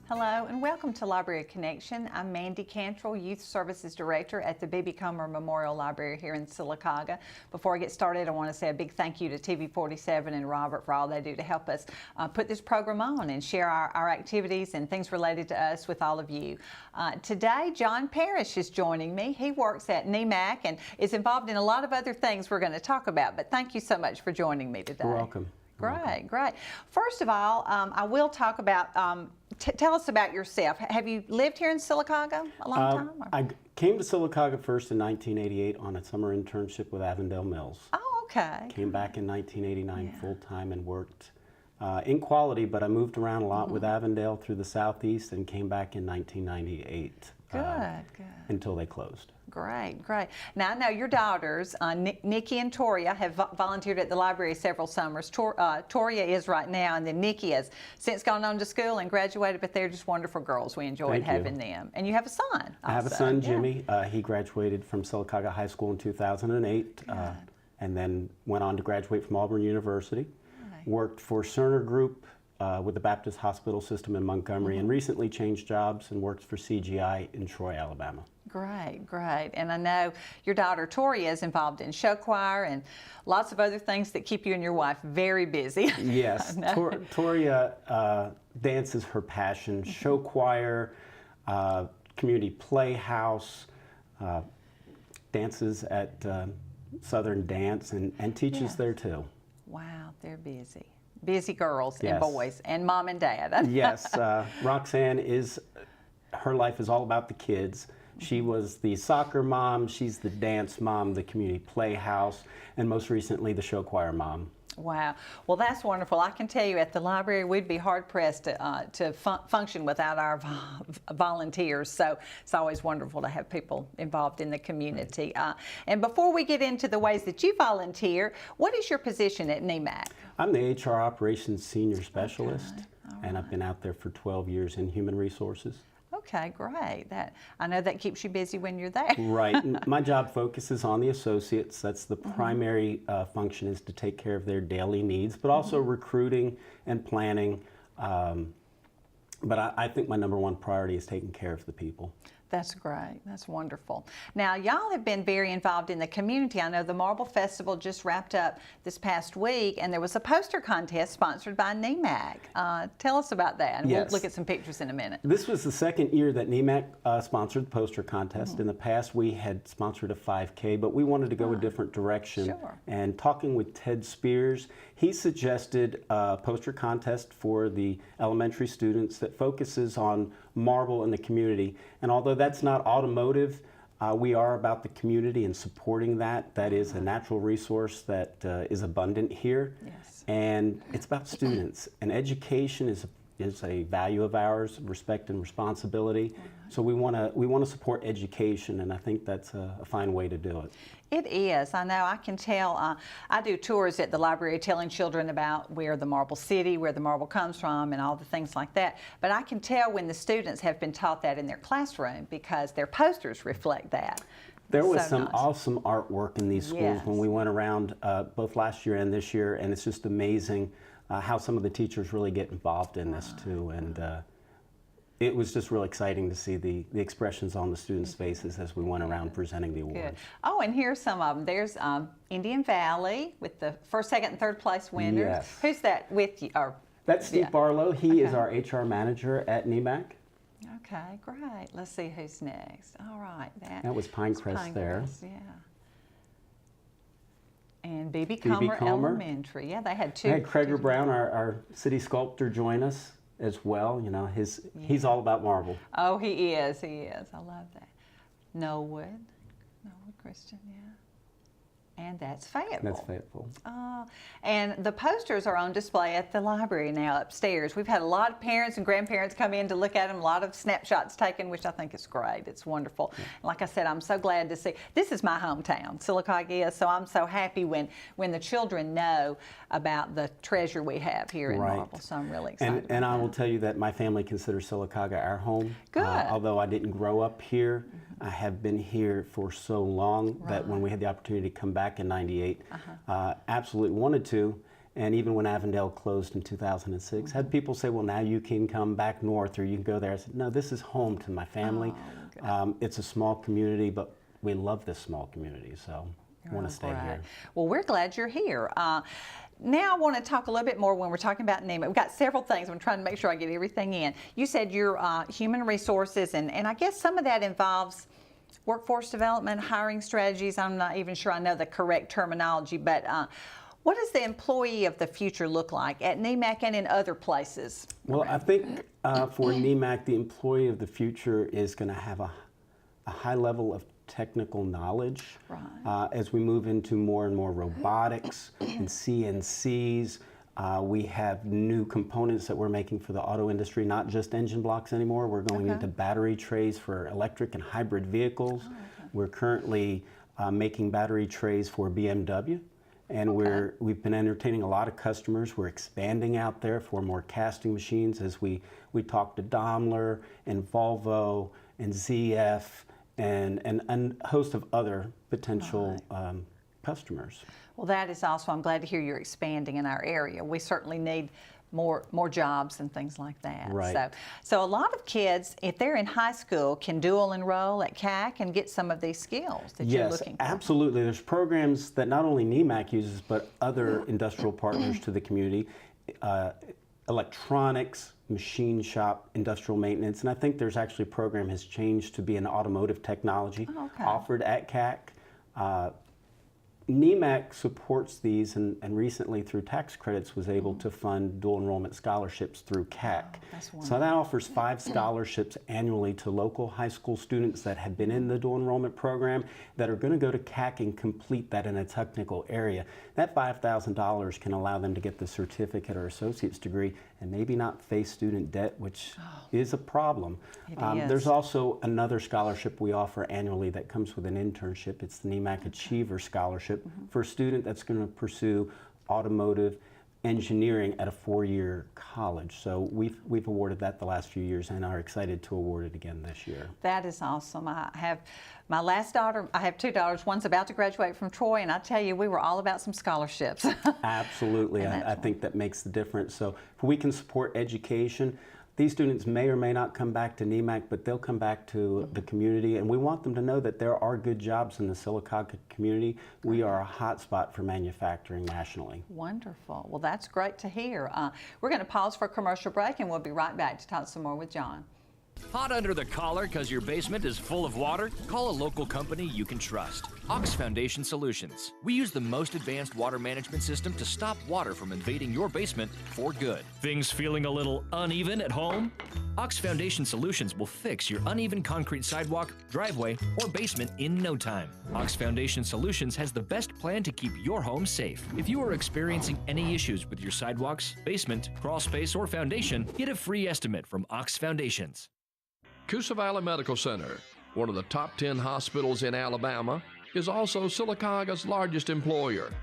Hello and welcome to Library Connection. I'm Mandy Cantrell, Youth Services Director at the B.B. Comer Memorial Library here in Sylacauga. Before I get started, I want to say a big thank you to TV47 and Robert for all they do to help us put this program on and share our activities and things related to us with all of you. Today, John Parrish is joining me. He works at Nemak and is involved in a lot of other things we're going to talk about, but thank you so much for joining me today. You're welcome. Great, great. First of all, I will talk about, tell us about yourself. Have you lived here in Sylacauga a long time? Or? I came to Sylacauga first in 1988 on a summer internship with Avondale Mills. Oh, okay. Came back in 1989 full-time and worked in quality, but I moved around a lot with Avondale through the Southeast and came back in 1998. Good, good. Until they closed. Great, great. Now I know your daughters, Nikki and Toria, have volunteered at the library several summers. Toria is right now, and then Nikki has since gone on to school and graduated, but they're just wonderful girls. We enjoyed having them. And you have a son also. I have a son, Jimmy. He graduated from Sylacauga High School in 2008 and then went on to graduate from Auburn University. Worked for Cerner Group with the Baptist Hospital System in Montgomery and recently changed jobs and works for CGI in Troy, Alabama. Great, great. And I know your daughter Toria is involved in show choir and lots of other things that keep you and your wife very busy. Yes, Toria dance is her passion. Show choir, community playhouse, dances at Southern Dance and teaches there too. Wow, they're busy. Busy girls and boys and mom and dad. Yes, Roxanne her life is all about the kids. She was the soccer mom, she's the dance mom, the community playhouse, and most recently the show choir mom. Wow. Well, that's wonderful. I can tell you at the library we'd be hard-pressed to function without our volunteers, so it's always wonderful to have people involved in the community. And before we get into the ways that you volunteer, what is your position at Nemak? I'm the HR Operations Senior Specialist, and I've been out there for 12 years in human resources. Okay, great. I know that keeps you busy when you're there. Right. My job focuses on the associates. That's the primary function, is to take care of their daily needs, but also recruiting and planning. But I think my number one priority is taking care of the people. That's great. That's wonderful. Now, y'all have been very involved in the community. I know the Marble Festival just wrapped up this past week, and there was a poster contest sponsored by Nemak. Tell us about that, and we'll look at some pictures in a minute. This was the second year that Nemak sponsored the poster contest. In the past, we had sponsored a 5K, but we wanted to go a different direction. Sure. And talking with Ted Spears, he suggested a poster contest for the elementary students that focuses on marble in the community. And although that's not automotive, we are about the community and supporting that. That is a natural resource that is abundant here. Yes. And it's about students. And education is a value of ours, respect and responsibility. So we want to support education, and I think that's a fine way to do it. It is. I know. I can tell. I do tours at the library telling children about where the marble city, where the marble comes from, and all the things like that. But I can tell when the students have been taught that in their classroom because their posters reflect that. There was some awesome artwork in these schools when we went around both last year and this year, and it's just amazing how some of the teachers really get involved in this too. And it was just real exciting to see the expressions on the students' faces as we went around presenting the awards. Good. Oh, and here's some of them. There's Indian Valley with the first, second, and third place winners. Yes. Who's that with you? That's Steve Barlow. He is our HR manager at Nemak. Okay, great. Let's see who's next. All right. That was Pinecrest there. Yeah. And B.B. Comer Elementary. Yeah, they had two. We had Craig Brown, our city sculptor, join us as well. You know, he's all about marble. Oh, he is. He is. I love that. Knollwood Christian, yeah. And that's Fayetteville. That's Fayetteville. And the posters are on display at the library now upstairs. We've had a lot of parents and grandparents come in to look at them, a lot of snapshots taken, which I think is great. It's wonderful. Yeah. Like I said, I'm so glad to see. This is my hometown, Sylacauga is, so I'm so happy when the children know about the treasure we have here in Marble. So I'm really excited And I will tell you that my family considers Sylacauga our home. Good. Although I didn't grow up here, I have been here for so long that when we had the opportunity to come back in '98, absolutely wanted to. And even when Avondale closed in 2006, had people say, well, now you can come back north or you can go there. I said, no, this is home to my family. It's a small community, but we love this small community, so I want to stay here. Well, we're glad you're here. Now I want to talk a little bit more when we're talking about Nemak. We've got several things. I'm trying to make sure I get everything in. You said you're human resources, and I guess some of that involves workforce development, hiring strategies. I'm not even sure I know the correct terminology, but what does the employee of the future look like at Nemak and in other places? Well, I think for Nemak, the employee of the future is going to have a high level of technical knowledge as we move into more and more robotics and CNCs. We have new components that we're making for the auto industry, not just engine blocks anymore. We're going into battery trays for electric and hybrid vehicles. We're currently making battery trays for BMW. And we've been entertaining a lot of customers. We're expanding out there for more casting machines as we talk to Daimler and Volvo and ZF and a host of other potential customers. Well, that is also, I'm glad to hear you're expanding in our area. We certainly need more jobs and things like that. Right. So a lot of kids, if they're in high school, can dual enroll at CAC and get some of these skills that you're looking for. Yes, absolutely. There's programs that not only Nemak uses, but other industrial partners to the community, electronics, machine shop, industrial maintenance, and I think there's actually a program has changed to be an automotive technology offered at CAC. Nemak supports these and recently through tax credits was able to fund dual enrollment scholarships through CAC. So that offers 5 scholarships annually to local high school students that have been in the dual enrollment program that are going to go to CAC and complete that in a technical area. That $5,000 can allow them to get the certificate or associate's degree and maybe not face student debt, which is a problem. There's also another scholarship we offer annually that comes with an internship. It's the Nemak Achiever Scholarship for a student that's going to pursue automotive engineering at a 4-year college. So we've awarded that the last few years and are excited to award it again this year. That is awesome. I have my last daughter, I have 2 daughters. One's about to graduate from Troy, and I tell you, we were all about some scholarships. Absolutely. I think that makes the difference. So if we can support education, these students may or may not come back to Nemak, but they'll come back to the community, and we want them to know that there are good jobs in the Sylacauga community. We are a hot spot for manufacturing nationally. Wonderful. Well, that's great to hear. We're going to pause for a commercial break, and we'll be right back to talk some more with John. Hot under the collar because your basement is full of water? Call a local company you can trust. Ox Foundation Solutions. We use the most advanced water management system to stop water from invading your basement for good. Things feeling a little uneven at home? Ox Foundation Solutions will fix your uneven concrete sidewalk, driveway, or basement in no time. Ox Foundation Solutions has the best plan to keep your home safe. If you are experiencing any issues with your sidewalks, basement, crawl space, or foundation, get a free estimate from Ox Foundations. Coosa Valley Medical Center, one of the top 10 hospitals in Alabama, is also Sylacauga's largest employer.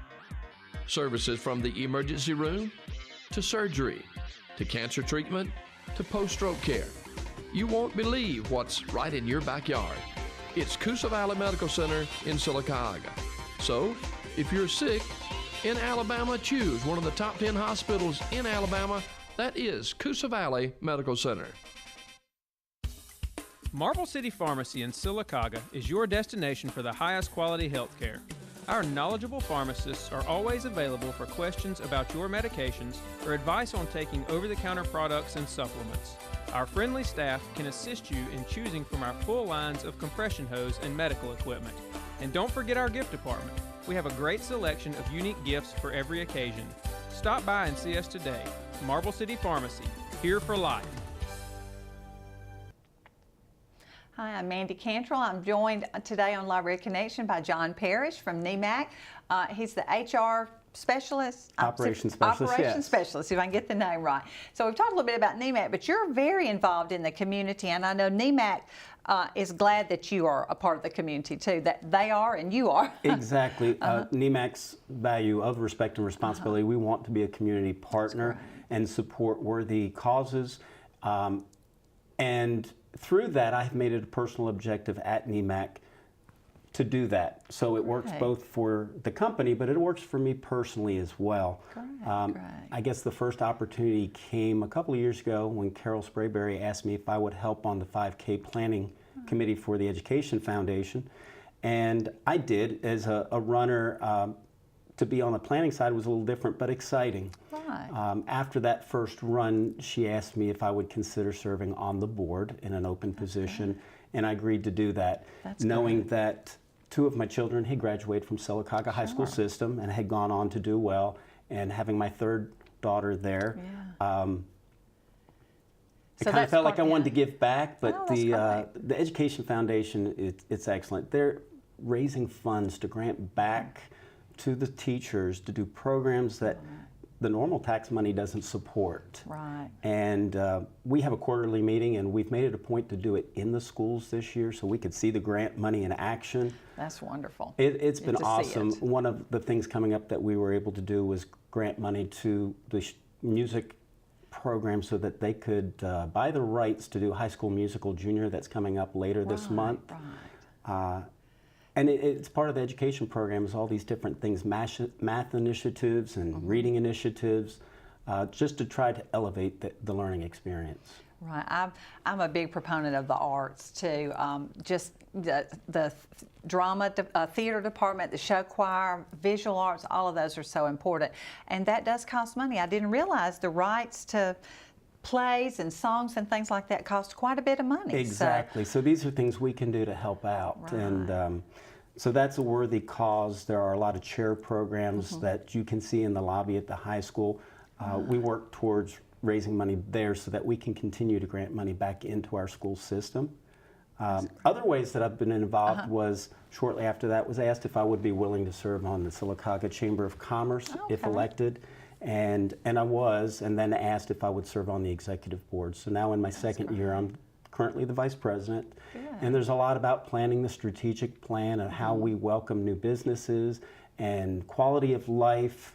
Services from the emergency room, to surgery, to cancer treatment, to post-stroke care. You won't believe what's right in your backyard. It's Coosa Valley Medical Center in Sylacauga. So, if you're sick in Alabama, choose one of the top 10 hospitals in Alabama. That is Coosa Valley Medical Center. Marble City Pharmacy in Sylacauga is your destination for the highest quality health care. Our knowledgeable pharmacists are always available for questions about your medications or advice on taking over-the-counter products and supplements. Our friendly staff can assist you in choosing from our full lines of compression hose and medical equipment. And don't forget our gift department. We have a great selection of unique gifts for every occasion. Stop by and see us today. Marble City Pharmacy, here for life. Hi, I'm Mandy Cantrell. I'm joined today on Library Connection by John Parrish from Nemak. He's the HR specialist. Operations specialist, Operations specialist, if I can get the name right. So we've talked a little bit about Nemak, but you're very involved in the community, and I know Nemak is glad that you are a part of the community too, that they are and you are. Exactly. Nemak's value of respect and responsibility, we want to be a community partner and support worthy causes. And through that, I've made it a personal objective at Nemak to do that. So it works Great. both for the company, but it works for me personally as well. Great. I guess the first opportunity came a couple of years ago when Carol Sprayberry asked me if I would help on the 5K planning committee for the Education Foundation. And I did. As a runner, to be on the planning side was a little different, but exciting. Right. After that first run, she asked me if I would consider serving on the board in an open position, and I agreed to do that, That's knowing great. that two of my children had graduated from Sylacauga High School system and had gone on to do well, and having my third daughter there, Yeah. I So kind of that's felt like I part- wanted to yeah. give back, but Oh, that's the Education Foundation, it's excellent. They're raising funds to grant back to the teachers to do programs that the normal tax money doesn't support. Right. And we have a quarterly meeting, and we've made it a point to do it in the schools this year so we could see the grant money in action. That's wonderful. It's been to see awesome. it. One of the things coming up that we were able to do was grant money to the music program so that they could buy the rights to do High School Musical Junior that's coming up later this month. Right. And it's part of the education program is all these different things, math initiatives and reading initiatives, just to try to elevate the learning experience. Right. I'm a big proponent of the arts too. Just the drama, theater department, the show choir, visual arts, all of those are so important. And that does cost money. I didn't realize the rights to plays and songs and things like that cost quite a bit of money. Exactly. So these are things we can do to help out. Right. And so that's a worthy cause. There are a lot of chair programs that you can see in the lobby at the high school. We work towards raising money there so that we can continue to grant money back into our school system. Other ways that I've been involved was shortly after that was asked if I would be willing to serve on the Sylacauga Chamber of Commerce if Okay. elected. And I was, and then asked if I would serve on the executive board. So now in my second year, I'm currently the vice president. Good. And there's a lot about planning the strategic plan and how we welcome new businesses and quality of life.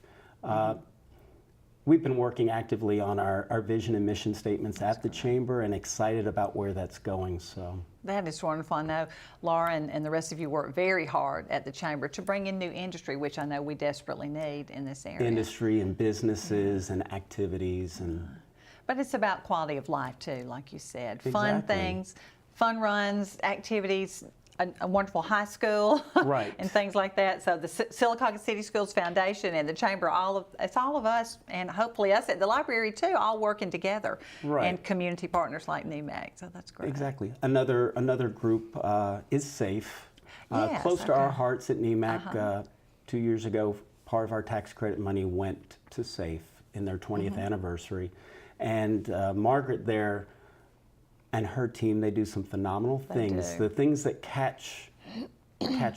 We've been working actively on our vision and mission statements at the Chamber and excited about where that's going. So That is wonderful. I know Laura and the rest of you work very hard at the Chamber to bring in new industry, which I know we desperately need in this area. industry and businesses and activities and But it's about quality of life too, like you said. Fun Exactly. things, fun runs, activities, a wonderful high school, Right. and things like that. So the Sylacauga City Schools Foundation and the Chamber, it's all of us, and hopefully us at the library too, all working together, Right. and community partners like Nemak. So that's great. Exactly. Another group is SAFE. Yes, Close to our okay. hearts at Nemak. 2 years ago, part of our tax credit money went to SAFE in their 20th anniversary. And Margaret there and her team, they do some phenomenal things. do. The things that catch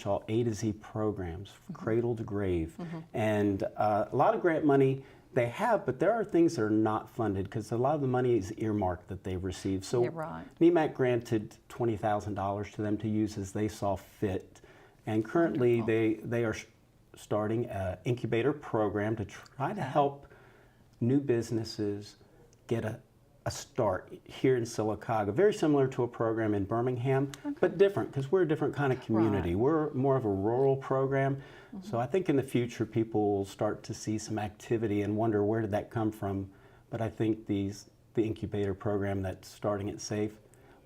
all A to Z programs, cradle to grave. And a lot of grant money they have, but there are things that are not funded because a lot of the money is earmarked that they've received. So You're right. Nemak granted $20,000 to them to use as they saw fit. And currently they are starting an incubator program to try to help new businesses get a start here in Sylacauga, very similar to a program in Birmingham, but different because we're a different kind of community. Right. We're more of a rural program. So I think in the future people will start to see some activity and wonder where did that come from. But I think the incubator program that's starting at SAFE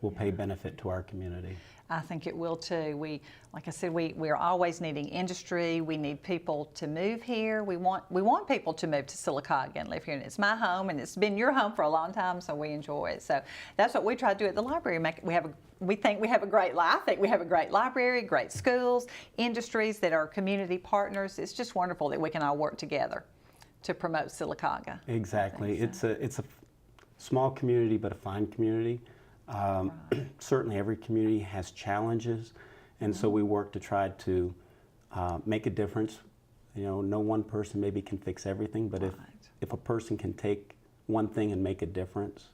will pay benefit to our community. I think it will too. Like I said, we're always needing industry. We need people to move here. We want people to move to Sylacauga and live here. And it's my home, and it's been your home for a long time, so we enjoy it. So that's what we try to do at the library. We think we have a great life. I think we have a great library, great schools, industries that are community partners. It's just wonderful that we can all work together to promote Sylacauga. Exactly. It's a small community, but a fine community. Certainly every community has challenges, and so we work to try to make a difference. You know, no one person maybe can fix everything, but if a person can take one thing and make a difference,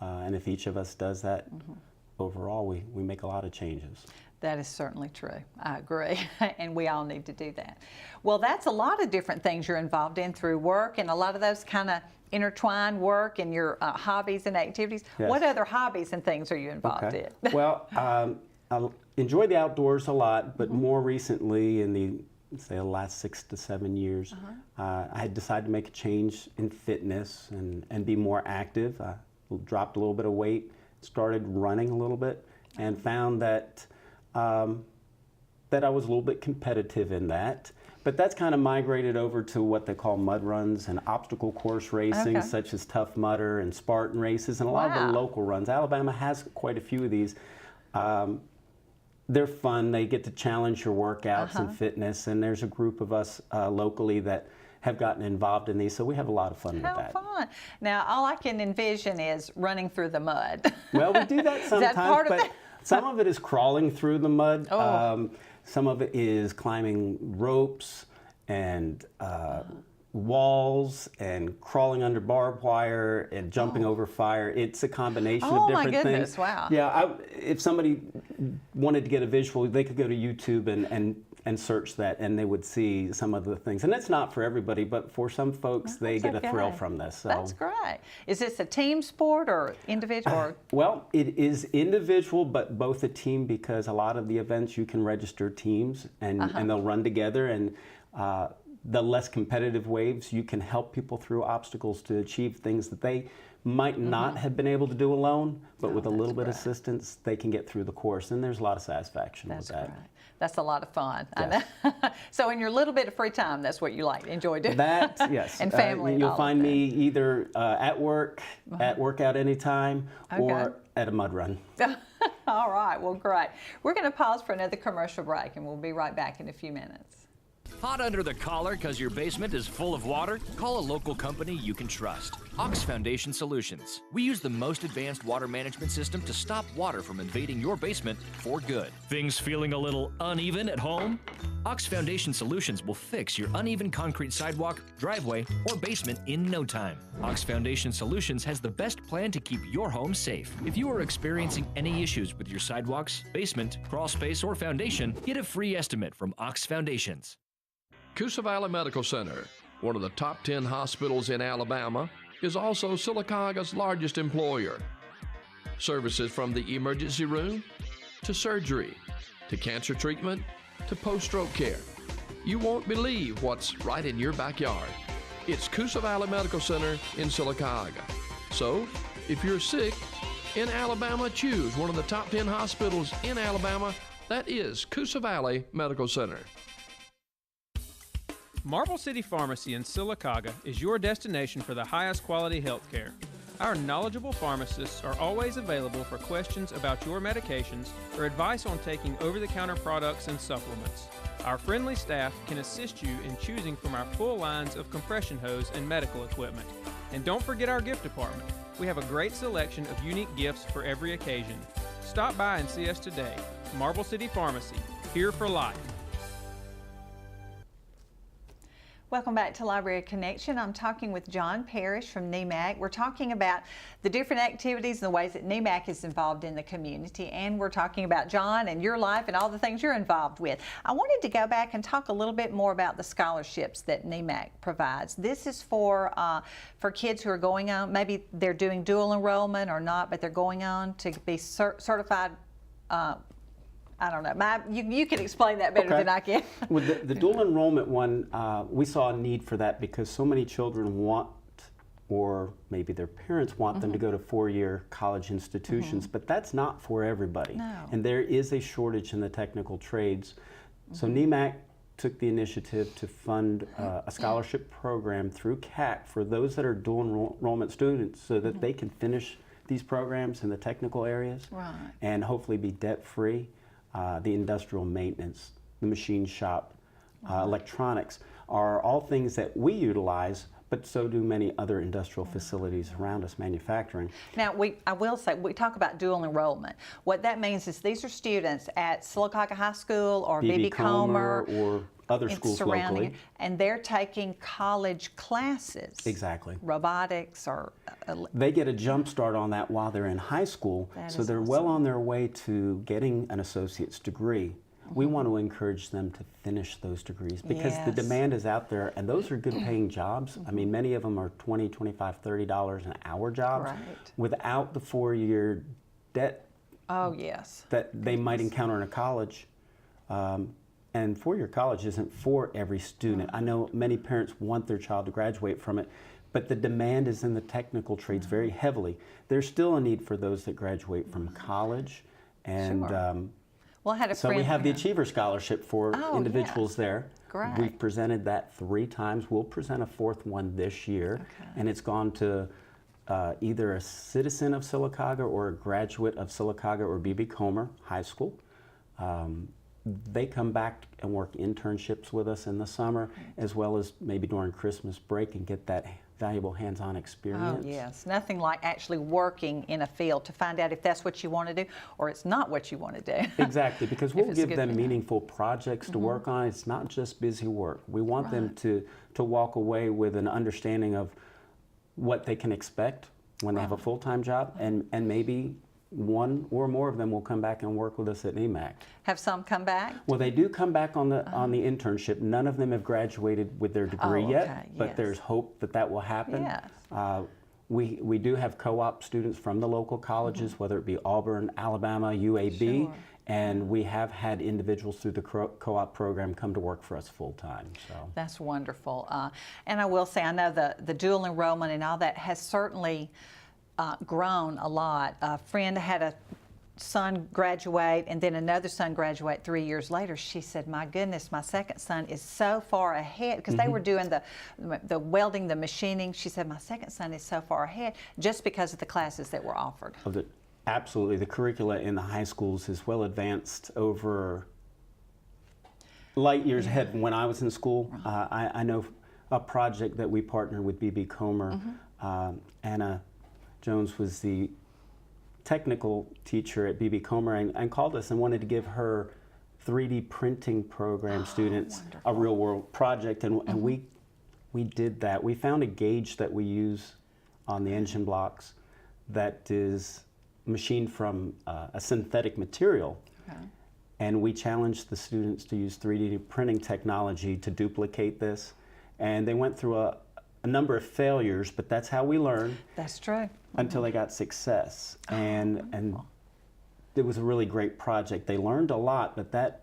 and if each of us does that, overall we make a lot of changes. That is certainly true. I agree. And we all need to do that. Well, that's a lot of different things you're involved in through work, and a lot of those kind of intertwine work and your hobbies and activities. Yes. What other hobbies and things are you involved in? Well, enjoy the outdoors a lot, but more recently in the last 6 to 7 years, I had decided to make a change in fitness and be more active. I dropped a little bit of weight, started running a little bit, and found that that I was a little bit competitive in that. But that's kind of migrated over to what they call mud runs and obstacle course racing, such as Tough Mudder and Spartan races, and a lot of the local runs. Alabama has quite a few of these. They're fun. They get to challenge your workouts and fitness, and there's a group of us locally that have gotten involved in these, so we have a lot of fun with that. How fun. Now, all I can envision is running through the mud. Well, we do that sometimes, part of but some of it is crawling through the mud. Some of it is climbing ropes and walls and crawling under barbed wire and jumping over fire. It's a combination of different my goodness, things. wow. Yeah, if somebody wanted to get a visual, they could go to YouTube and search that, and they would see some of the things. And it's not for everybody, but for some folks, they get a thrill from this. So. That's great. Is this a team sport or individual? Or? Well, it is individual, but both a team, because a lot of the events you can register teams, and they'll run together. And the less competitive waves, you can help people through obstacles to achieve things that they might not have been able to do alone, but with a little bit of assistance, they can get through the course, and there's a lot of satisfaction with that. Great. That's a lot of fun. Yes. So in your little bit of free time, that's what you like, enjoy doing. That, yes. And family. You'll find me either at work, at workout anytime, or at a mud run. All right, well, great. We're going to pause for another commercial break, and we'll be right back in a few minutes. Hot under the collar because your basement is full of water? Call a local company you can trust. Ox Foundation Solutions. We use the most advanced water management system to stop water from invading your basement for good. Things feeling a little uneven at home? Ox Foundation Solutions will fix your uneven concrete sidewalk, driveway, or basement in no time. Ox Foundation Solutions has the best plan to keep your home safe. If you are experiencing any issues with your sidewalks, basement, crawl space, or foundation, get a free estimate from Ox Foundations. Coosa Valley Medical Center, one of the top 10 hospitals in Alabama, is also Sylacauga's largest employer. Services from the emergency room to surgery to cancer treatment to post-stroke care. You won't believe what's right in your backyard. It's Coosa Valley Medical Center in Sylacauga. So, if you're sick in Alabama, choose one of the top 10 hospitals in Alabama. That is Coosa Valley Medical Center. Marble City Pharmacy in Sylacauga is your destination for the highest quality health care. Our knowledgeable pharmacists are always available for questions about your medications or advice on taking over-the-counter products and supplements. Our friendly staff can assist you in choosing from our full lines of compression hose and medical equipment. And don't forget our gift department. We have a great selection of unique gifts for every occasion. Stop by and see us today. Marble City Pharmacy, here for life. Welcome back to Library Connection. I'm talking with John Parrish from Nemak. We're talking about the different activities and the ways that Nemak is involved in the community, and we're talking about John and your life and all the things you're involved with. I wanted to go back and talk a little bit more about the scholarships that Nemak provides. This is for kids who are going on, maybe they're doing dual enrollment or not, but they're going on to be certified. I don't know. You can explain that better than I can. With the dual enrollment one, we saw a need for that because so many children want, or maybe their parents want them to go to four-year college institutions, but that's not for everybody. No. And there is a shortage in the technical trades. So Nemak took the initiative to fund a scholarship program through CAC for those that are dual enrollment students so that they can finish these programs in the technical areas and hopefully be debt-free. The industrial maintenance, the machine shop, electronics are all things that we utilize, but so do many other industrial facilities around us manufacturing. Now, I will say, we talk about dual enrollment. What that means is these are students at Sylacauga High School or B.B. Comer or other schools locally. And they're taking college classes. Exactly. Robotics or... They get a jump start on that while they're in high school, so they're well on their way to getting an associate's degree. We want to encourage them to finish those degrees because the demand is out there, and those are good paying jobs. I mean, many of them are $20, $25, $30 an hour jobs without the 4-year debt Oh, yes. that they might encounter in a college. And four-year college isn't for every student. I know many parents want their child to graduate from it, but the demand is in the technical trades very heavily. There's still a need for those that graduate from college. And Sure. Well, I had a so friend. we have the Achiever Scholarship for Oh, individuals yes. there. Great. We've presented that 3 times. We'll present a 4th one this year. Okay. And it's gone to either a citizen of Sylacauga or a graduate of Sylacauga or B.B. Comer High School. They come back and work internships with us in the summer, as well as maybe during Christmas break, and get that valuable hands-on experience. Oh, yes. Nothing like actually working in a field to find out if that's what you want to do or it's not what you want to do. Exactly, because we'll it's a give good them fit. meaningful projects to work on. It's not just busy work. We want them to walk away with an understanding of what they can expect when they have a full-time job, and maybe one or more of them will come back and work with us at Nemak. Have some come back? Well, they do come back on the internship. None of them have graduated with their degree Oh, yet, okay, but yes. there's hope that that will happen. Yes. We do have co-op students from the local colleges, whether it be Auburn, Alabama, UAB, Sure. and we have had individuals through the co-op program come to work for us full-time. So. That's wonderful. And I will say, I know the dual enrollment and all that has certainly grown a lot. A friend had a son graduate and then another son graduate 3 years later. She said, my goodness, my second son is so far ahead, because they were doing the welding, the machining. She said, my second son is so far ahead just because of the classes that were offered. Absolutely. The curricula in the high schools is well advanced over light years ahead. When I was in school, I know a project that we partnered with B.B. Comer. Anna Jones was the technical teacher at B.B. Comer and called us and wanted to give her 3D printing program students a real world project, and we did that. We found a gauge that we use on the engine blocks that is machined from a synthetic material. And we challenged the students to use 3D printing technology to duplicate this. And they went through a number of failures, but that's how we learn. That's true. Until they got success. And it was a really great project. They learned a lot, but that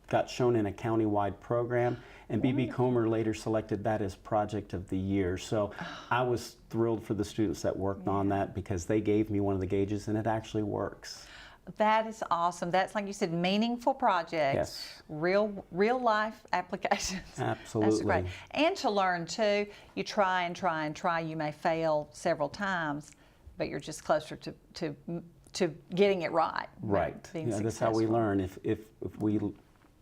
got shown in a county-wide program, and B.B. Comer later selected that as Project of the Year. So I was thrilled for the students that worked on that, because they gave me one of the gauges and it actually works. That is awesome. That's, like you said, meaningful projects, Yes. real life applications. Absolutely. That's great. And to learn too, you try and try and try. You may fail several times, but you're just closer to getting it right. Right. Being That's how we successful. learn. If we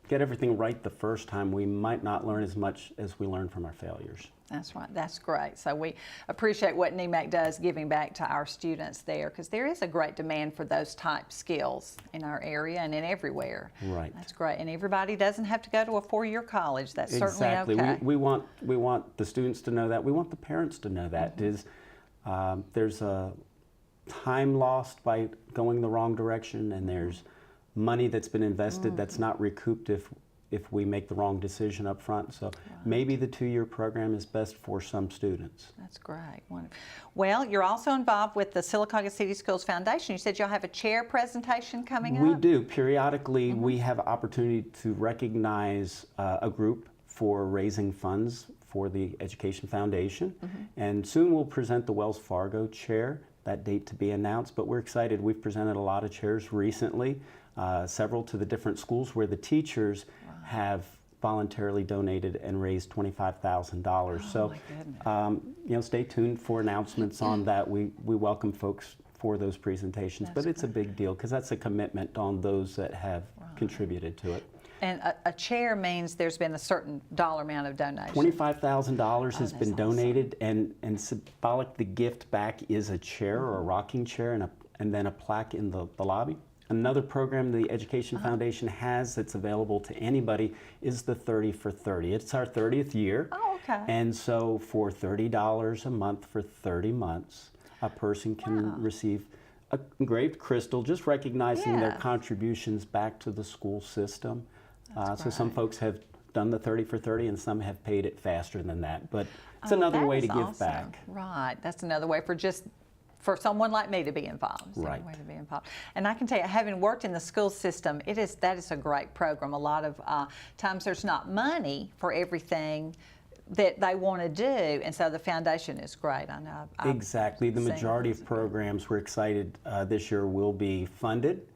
get everything right the first time, we might not learn as much as we learn from our failures. That's right. That's great. So we appreciate what Nemak does, giving back to our students there, because there is a great demand for those type skills in our area and in everywhere. Right. That's great. And everybody doesn't have to go to a 4-year college. That's Exactly. certainly okay. We want the students to know that. We want the parents to know that. There's a time lost by going the wrong direction, and there's money that's been invested that's not recouped if we make the wrong decision up front. So maybe the 2-year program is best for some students. That's great. Wonderful. Well, you're also involved with the Sylacauga City Schools Foundation. You said you'll have a chair presentation coming up? We do. Periodically, we have opportunity to recognize a group for raising funds for the Education Foundation. And soon we'll present the Wells Fargo chair, that date to be announced. But we're excited. We've presented a lot of chairs recently, several to the different schools where the teachers have voluntarily donated and raised $25,000. So, stay tuned for announcements on that. We welcome folks for those presentations, but it's a big deal because that's a commitment on those that have contributed to it. And a chair means there's been a certain dollar amount of donation. $25,000 has been that's donated, and symbolic, the gift back is a chair or a rocking chair and then a plaque in the lobby. Another program the Education Foundation has that's available to anybody is the 30 for 30. It's our 30th year. Oh, okay. And so for $30 a month for 30 months, a person can receive a engraved crystal, just recognizing their Yes. contributions back to the school system. So some folks have done the 30 for 30 and some have paid it faster than that. But it's another That way to is give awesome. back. Right. That's another way for just for someone like me to be involved. Right. Way to be involved. And I can tell you, having worked in the school system, that is a great program. A lot of times there's not money for everything that they want to do, and so the foundation is great. I know. Exactly. The seen majority those. of programs we're excited this year will be funded,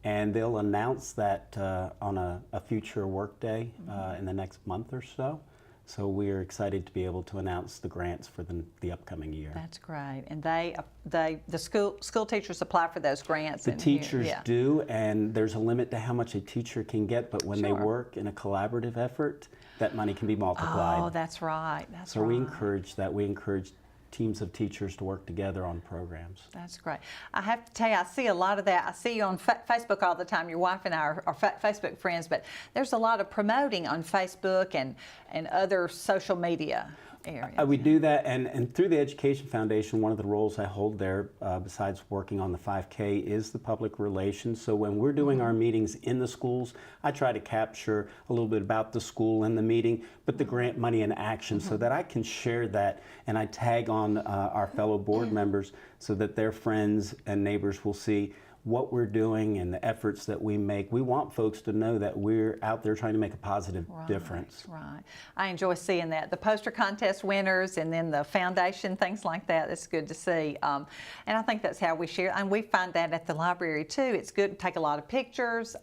and they'll announce that on a future workday in the next month or so. So we are excited to be able to announce the grants for the upcoming year. That's great. And the school teachers apply for those grants. The teachers do, and there's a limit to how much a teacher can get, but when they Sure. work in a collaborative effort, that money can be multiplied. Oh, that's right. So we encourage that. We encourage teams of teachers to work together on programs. That's great. I have to tell you, I see a lot of that. I see you on Facebook all the time. Your wife and I are Facebook friends, but there's a lot of promoting on Facebook and other social media areas. We do that, and through the Education Foundation, one of the roles I hold there, besides working on the 5K, is the public relations. So when we're doing our meetings in the schools, I try to capture a little bit about the school and the meeting, but the grant money in action, so that I can share that, and I tag on our fellow board members so that their friends and neighbors will see what we're doing and the efforts that we make. We want folks to know that we're out there trying to make a positive difference. Right. I enjoy seeing that. The poster contest winners and then the foundation, things like that. It's good to see. And I think that's how we share. And we find that at the library too. It's good to take a lot of pictures.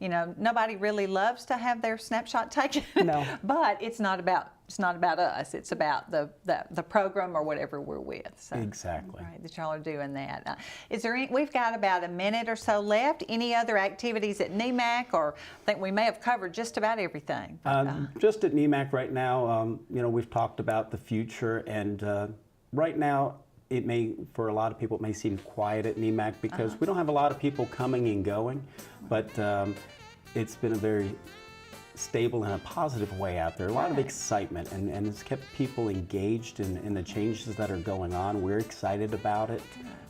You know, nobody really loves to have their snapshot taken. No. But it's not about us. It's about the program or whatever we're with. So, exactly. Right, that y'all are doing that. Is there any? We've got about a minute or so left. Any other activities at Nemak, or I think we may have covered just about everything. Just at Nemak right now, you know, we've talked about the future, and right now it may, for a lot of people, it may seem quiet at Nemak because we don't have a lot of people coming and going, but it's been a very stable in a positive way out there. A lot of excitement, and it's kept people engaged in the changes that are going on. We're excited about it.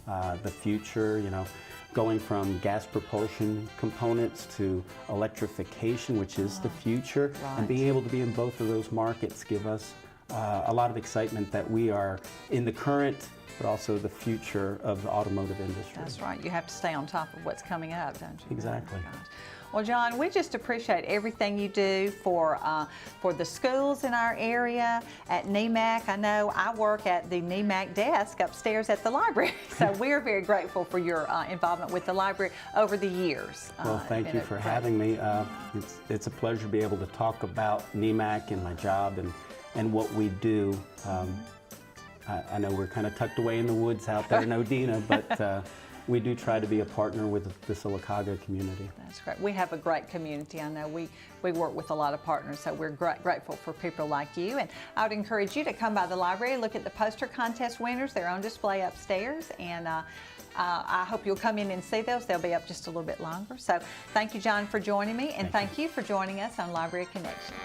The future, you know, going from gas propulsion components to electrification, which is the future, and being able to be in both of those markets give us a lot of excitement that we are in the current but also the future of the automotive industry. That's right. You have to stay on top of what's coming up, don't you? Exactly. Oh, gosh. Well, John, we just appreciate everything you do for the schools in our area at Nemak. I know I work at the Nemak desk upstairs at the library, so we're very grateful for your involvement with the library over the years. Well, thank you for having me. It's a pleasure to be able to talk about Nemak and my job and what we do. I know we're kind of tucked away in the woods out there in Odina, but we do try to be a partner with the Sylacauga community. That's great. We have a great community. I know we work with a lot of partners, so we're grateful for people like you. And I would encourage you to come by the library, look at the poster contest winners. They're on display upstairs, and I hope you'll come in and see those. They'll be up just a little bit longer. So thank you, John, for joining me, and thank you for joining us on Library Connection.